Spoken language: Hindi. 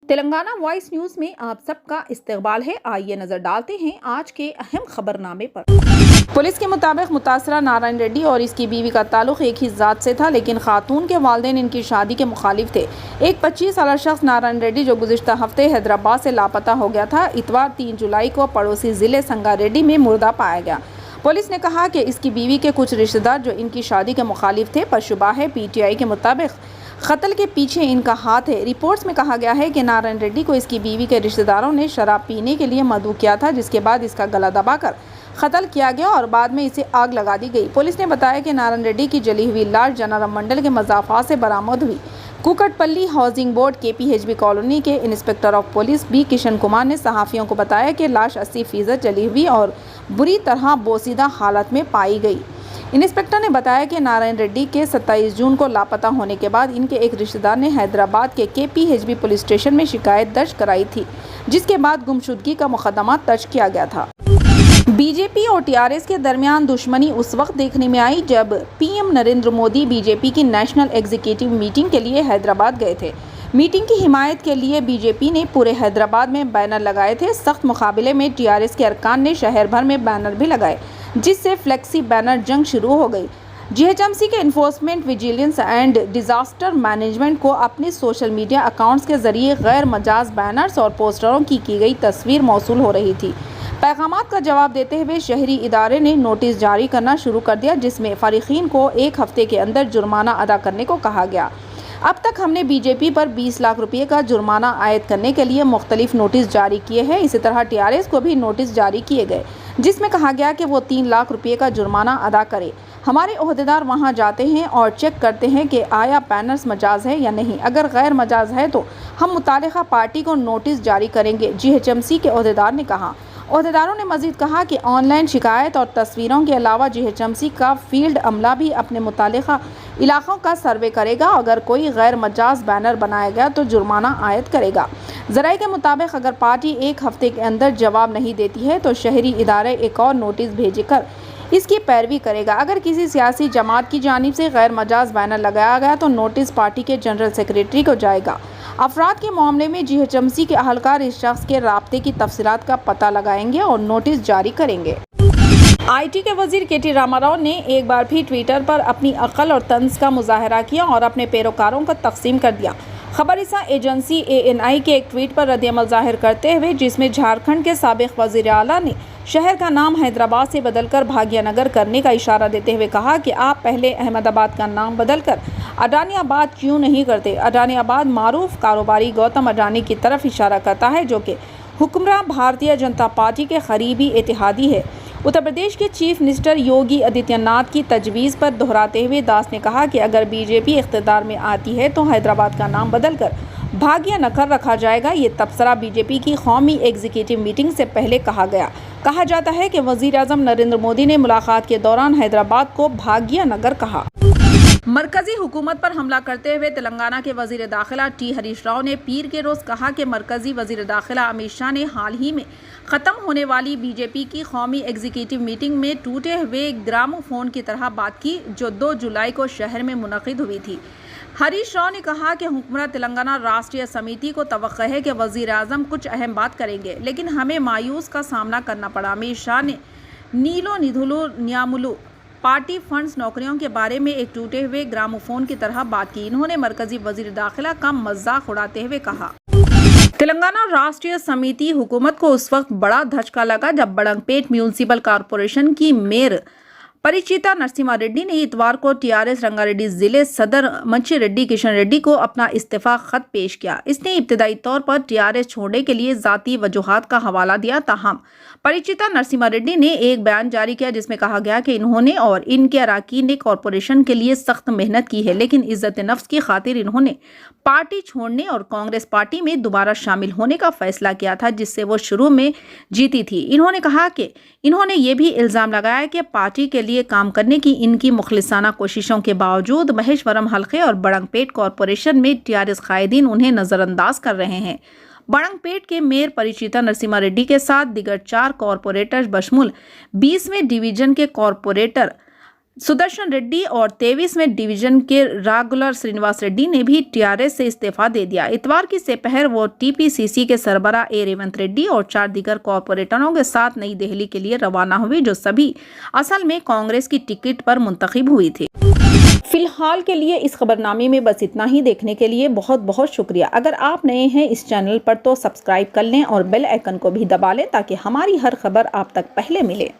तेलंगाना वॉइस न्यूज में आप सबका इस्तकबाल है। आइए नजर डालते हैं आज के अहम खबरनामे पर। पुलिस के मुताबिक मुतासरा नारायण रेड्डी और इसकी बीवी का ताल्लुक एक ही जात से था, लेकिन खातून के वालिदैन इनकी शादी के मुखालिफ थे। एक 25 साल शख्स नारायण रेड्डी जो गुज़िश्ता हफ्ते हैदराबाद से लापता हो गया था, इतवार 3 जुलाई को पड़ोसी जिले संगारेड्डी में मुर्दा पाया गया। पुलिस ने कहा कि इसकी बीवी के कुछ रिश्तेदार जो इनकी शादी के मुखालिफ थे, पर शुबा है पीटीआई के मुताबिक कत्ल के पीछे इनका हाथ है। रिपोर्ट्स में कहा गया है कि नारायण रेड्डी को इसकी बीवी के रिश्तेदारों ने शराब पीने के लिए मदऊ किया था, जिसके बाद इसका गला दबाकर कत्ल किया गया और बाद में इसे आग लगा दी गई। पुलिस ने बताया कि नारायण रेड्डी की जली हुई लाश जनारम मंडल के मजाफा से बरामद हुई। Kukatpally housing board KPHB colony के inspector of police B Kishan Kumar ने सहाफ़ियों को बताया कि लाश 80% जली हुई और बुरी तरह बोसीदा हालत में पाई गई। इंस्पेक्टर ने बताया कि नारायण रेड्डी के 27 जून को लापता होने के बाद इनके एक रिश्तेदार ने हैदराबाद के केपीएचबी पुलिस स्टेशन में शिकायत दर्ज कराई थी, जिसके बाद गुमशुदगी का मुकदमा दर्ज किया गया था। बीजेपी और टीआरएस के दरमियान दुश्मनी उस वक्त देखने में आई जब पीएम नरेंद्र मोदी बीजेपी की नेशनल एग्जीक्यूटिव मीटिंग के लिए हैदराबाद गए थे। मीटिंग की हिमायत के लिए बीजेपी ने पूरे हैदराबाद में बैनर लगाए थे। सख्त मुकाबले में टीआरएस के अरकान ने शहर भर में बैनर भी लगाए, जिससे फ्लेक्सी बैनर जंग शुरू हो गई। जीएचएमसी के enforcement vigilance and disaster management को अपने सोशल मीडिया अकाउंट्स के जरिए गैर मजाज बैनर्स और पोस्टरों की गई तस्वीर मौसूल हो रही थी। पैगामात का जवाब देते हुए शहरी इदारे ने नोटिस जारी करना शुरू कर दिया, जिसमें फ़ारिकीन को 1 हफ्ते के अंदर जुर्माना अदा करने को कहा गया। अब तक हमने बीजेपी पर 20 लाख रुपये का जुर्माना आयद करने के लिए मुख्तलिफ नोटिस जारी किए हैं। इसी तरह टीआरएस को भी नोटिस जारी किए गए, जिसमें कहा गया कि वो 3 लाख रुपये का जुर्माना अदा करे। हमारे ओहदेदार वहां जाते हैं और चेक करते हैं कि आया बैनर्स मजाज है या नहीं। अगर गैर मजाज है तो हम मुतालिका पार्टी को नोटिस जारी करेंगे, जीएचएमसी के ओहदेदार ने कहा। ओहदेदारों ने मजीद कहा कि ऑनलाइन शिकायत और तस्वीरों के अलावा जीएचएमसी का फील्ड अमला भी अपने मुतालिका इलाकों का सर्वे करेगा। अगर कोई गैर मजाज बैनर बनाया गया तो जुर्माना आयद करेगा। ज़राए के मुताबिक अगर पार्टी 1 हफ्ते के अंदर जवाब नहीं देती है तो शहरी इदारे एक और नोटिस भेजकर इसकी पैरवी करेगा। अगर किसी सियासी जमात की जानिब से गैर मजाज बैनर लगाया गया तो नोटिस पार्टी के जनरल सेक्रेटरी को जाएगा। अफराद के मामले में जीएचएमसी के अहलकार इस शख्स के राब्ते की तफसीलात का पता लगाएंगे और नोटिस जारी करेंगे। आईटी के वजीर केटी रामाराव ने एक बार फिर ट्विटर पर अपनी अक्ल और तंज का मुजाहरा किया और अपने पैरोकारों को तकसीम कर दिया। खबरसां एजेंसी एएनआई के एक ट्वीट पर रद्द-ए-अमल जाहिर करते हुए, जिसमें झारखंड के साबिक वजीर आला ने शहर का नाम हैदराबाद से बदलकर भाग्यनगर करने का इशारा देते हुए कहा कि आप पहले अहमदाबाद का नाम बदलकर अडानियाबाद क्यों नहीं करते। अडानियाबाद मारूफ कारोबारी गौतम अडानी की तरफ इशारा करता है, जो कि हुक्मरान भारतीय जनता पार्टी के करीबी इत्तेहादी है। उत्तर प्रदेश के चीफ मिनिस्टर योगी आदित्यनाथ की तजवीज़ पर दोहराते हुए दास ने कहा कि अगर बीजेपी इख्तियार में आती है तो हैदराबाद का नाम बदलकर भाग्यनगर रखा जाएगा। ये तबसरा बीजेपी की कौमी एग्जीक्यूटिव मीटिंग से पहले कहा गया। कहा जाता है कि वज़ीर आज़म नरेंद्र मोदी ने मुलाकात के दौरान हैदराबाद को भाग्यनगर कहा। मरकजी हुकूमत पर हमला करते हुए तेलंगाना के वजीर दाखिला टी हरीश राव ने पीर के रोज़ कहा कि मरकजी वजीर दाखिला अमित शाह ने हाल ही में ख़त्म होने वाली बीजेपी की कौमी एग्जीक्यूटिव मीटिंग में टूटे हुए ग्रामोफोन की तरह बात की, जो 2 जुलाई को शहर में मुनक़िद हुई थी। हरीश राव ने कहा कि हुकूमत तेलंगाना राष्ट्रीय समिति को तवक्को है कि वजीर आज़म कुछ अहम बात करेंगे, लेकिन हमें मायूस का सामना करना पड़ा। अमित शाह ने नीलो निधुलो न्यामुलु पार्टी फंड्स नौकरियों के बारे में एक टूटे हुए ग्रामोफोन की तरह बात की। इन्होंने मरकजी वजीर दाखिला का मजाक उड़ाते हुए कहा। तेलंगाना राष्ट्रीय समिति हुकूमत को उस वक्त बड़ा धचका लगा जब बड़ंगपेट म्यूनिसिपल कॉरपोरेशन की मेयर परिचिता नरसिम्हा रेड्डी ने इतवार को टीआरएस रंगारेड्डी जिले सदर मंची रेड्डी किशन रेड्डी को अपना इस्तीफा खत पेश किया। इसने इब्तदाई तौर पर टीआरएस छोड़ने के लिए जाती वजूहात का हवाला दिया। ताहम परिचिता नरसिम्हा रेड्डी ने एक बयान जारी किया, जिसमें कहा गया कि इन्होंने और इनके अराकीन ने कॉरपोरेशन के लिए सख्त मेहनत की है, लेकिन इज्जत नफ्स की खातिर इन्होंने पार्टी छोड़ने और कांग्रेस पार्टी में दोबारा शामिल होने का फैसला किया था, जिससे वो शुरू में जीती थी। इन्होंने कहा कि इन्होंने ये भी इल्ज़ाम लगाया कि पार्टी के लिए काम करने की इनकी मुखलिसाना कोशिशों के बावजूद महेश्वरम हल्के और बड़ंगपेट कॉरपोरेशन में टीआरएस कायदीन उन्हें नज़रअंदाज कर रहे हैं। बड़ंगपेट के मेयर परिचिता नरसिम्हा रेड्डी के साथ दिगर 4 कॉरपोरेटर बशमुल 20वें डिवीजन के कॉरपोरेटर सुदर्शन रेड्डी और 23वें डिवीजन के रागुलर श्रीनिवास रेड्डी ने भी टीआरएस से इस्तीफा दे दिया। इतवार की दोपहर वो टीपीसीसी के सरबराह ए रेवंत रेड्डी और 4 दीगर कॉरपोरेटरों के साथ नई दिल्ली के लिए रवाना हुई, जो सभी असल में कांग्रेस की टिकट पर मुंतखब हुई थी। फिलहाल के लिए इस खबरनामे में बस इतना ही। देखने के लिए बहुत बहुत शुक्रिया। अगर आप नए हैं इस चैनल पर तो सब्सक्राइब कर लें और बेल आइकन को भी दबा लें ताकि हमारी हर खबर आप तक पहले मिले।